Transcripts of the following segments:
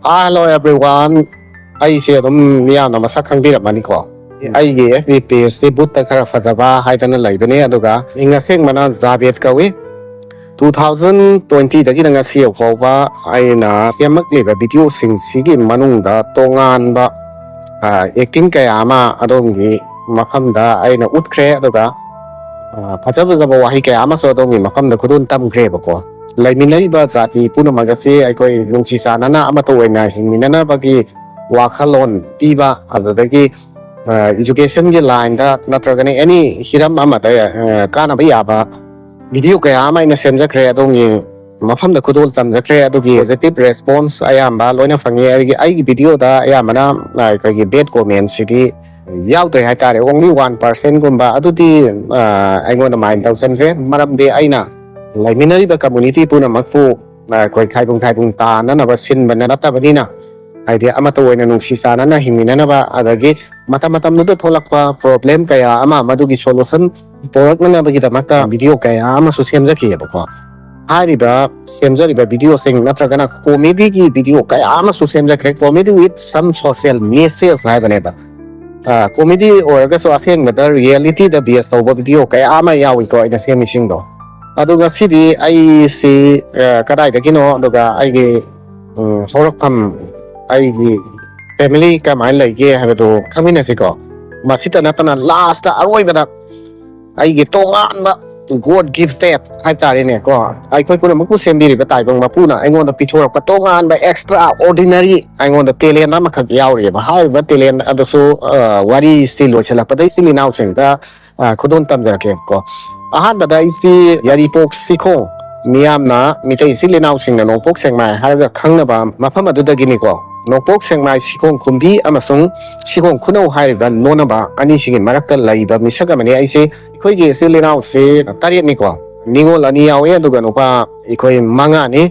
Hello everyone. I see Miana masak khangbirabra ko. I FB page Bhoot khara fazaba haibado laibane aduga inga seng mana Zabet kawi 2020 dagi nga siya ko ba ay na siyamak liba video sing sige manungda tongan ba acting kaya ama adongi makamda ay na utkre aduga fazaba ba wahi kaya ama so adongi makamda kudun tam kre ba ko laiminari ba zati puno magasi ay koy nungsi sana na ama to na hinminana bagi wakalon piba adodagi education ge line da natragani any hiram ama da kana ba yaba video kaya ama ina semja kre adongi mafam da kudol tamja kre adogi positive response ayamba loina fangi ai video da ayamana kay bad comment sidi yaw tre haitare only 1% gumba adudi aingon mind thousand fe maram de aina laiminari ba community puna makpu koi khaibung ta na ba sin banana ta badina idea ama to wena nung sisana na himina ba adagi mata no to tholak pa problem kaya ama madugi solution porak na ba kita mata video kaya ama so semja ki ba ko hari ba semja ba video sing natra kana comedy ki video kaya ama so semja kre comedy with some social message hai bane ba comedy or ga so aseng mata reality da bs over video kaya ama yawi ko ina sem missing do aduga sidi ai si kadai da kino aduga ai ge horakam ai gi family ka mai lai ge habado khamina se ko masita natana last aroi bada ai gi tongan ba god gifted hai tare ne ko ai koi pura maku sembiri ba tai bang mapuna ai ngon da pithor ka tongan ba extraordinary ai ngon da talent ma khak yauri ba hai ba talent adasu wari still lo chala padai sili naw sing da khudon tamja ke ko ahan bada isi yari pok sikho miyamna mitai sili naw sing na nong pok sengmai har ga khangna ba mafam adu da gini ko nongpok sengmai sikong kumbi amasung sikong kunau haiba nonaba ani singin marakta laiba misaga mani aise ikoi ge silinau se tariat ni ko ningol ani yawe aduga nopa ikoi manga ni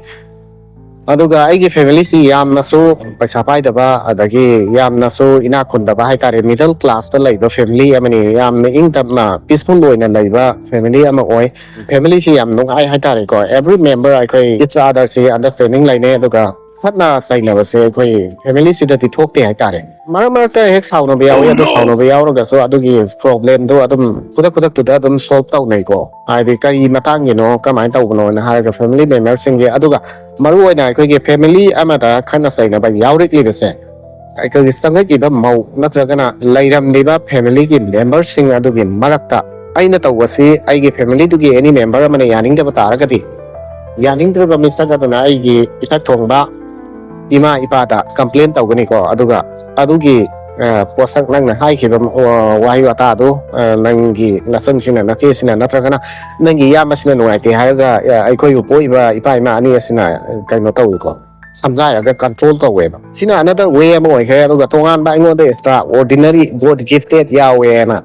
aduga aigi family si yamna so paisa pai daba adagi yamna so ina khundaba haitare middle class ta laiba family amani yamna ingtamna peaceful loina laiba family ama oi family si yam nong ai haitare ko every member ikoi each other si understanding laine aduga Satna say never say koi family si dati talk te haitare mara ta hek sauna be yaw adu sauna be yaw ga so adugi problem do adum kudak tu da adum solve tau nei ko ai di kai matang you know kamai tau no na har ga family member sing ge aduga maru na koi ge family amada khana sai na ba yaw rik li be se ai ka sangai ki ba mau natra kana lairam ni ba family ki member sing adugi marakta aina tau wasi ai ge family du ge any member amane yaning da ba taragati yaning dra ba misaga na ai ge isa thong ba ima ipada complain tau gani ko aduga adugi posak nang na hai khiba wahi wata do nangi nasan sina na che sina natra kana nangi yama sina nuai te haiga ai koi poi ba ipa ima ani sina kai no tau ko samjai ga control to we ba sina another way mo khe aduga tongan ba ingo de extraordinary god gifted yawe na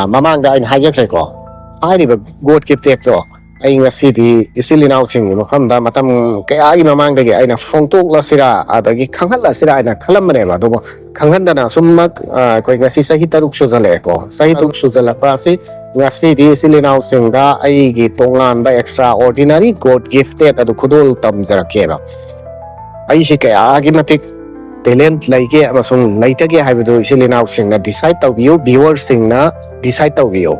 mamang da in hajak ko ai ri ba god gifted to ai ngasi di isilinaw sing no khamda matam kaya gi mamang de ai na phongtok la sira adagi khanghat la sira ai na khalam ne ba do khanghan da na summak koi ngasi sahi taruk su jale ko sahi taruk su jala pa si ngasi di isilinaw sing da ai gi tongan ba extraordinary god gifted adu khudul tam jara ke ba ai si kaya gi matik talent laike amasung laitage haibado isilinaw sing na decide taw biyo viewers sing na decide taw biyo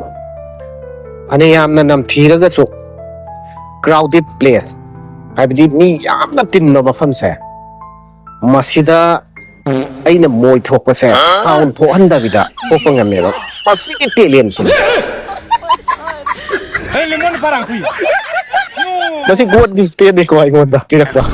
ane yamna nam thiraga su crowded place haibadi mi yamna tinno mafam se masida aina moi thokpa se sound thohanda bida thokpa ngame ba pasiki talent sin hey lemon parang kui masi god gifted ko ai ngoda kirakwa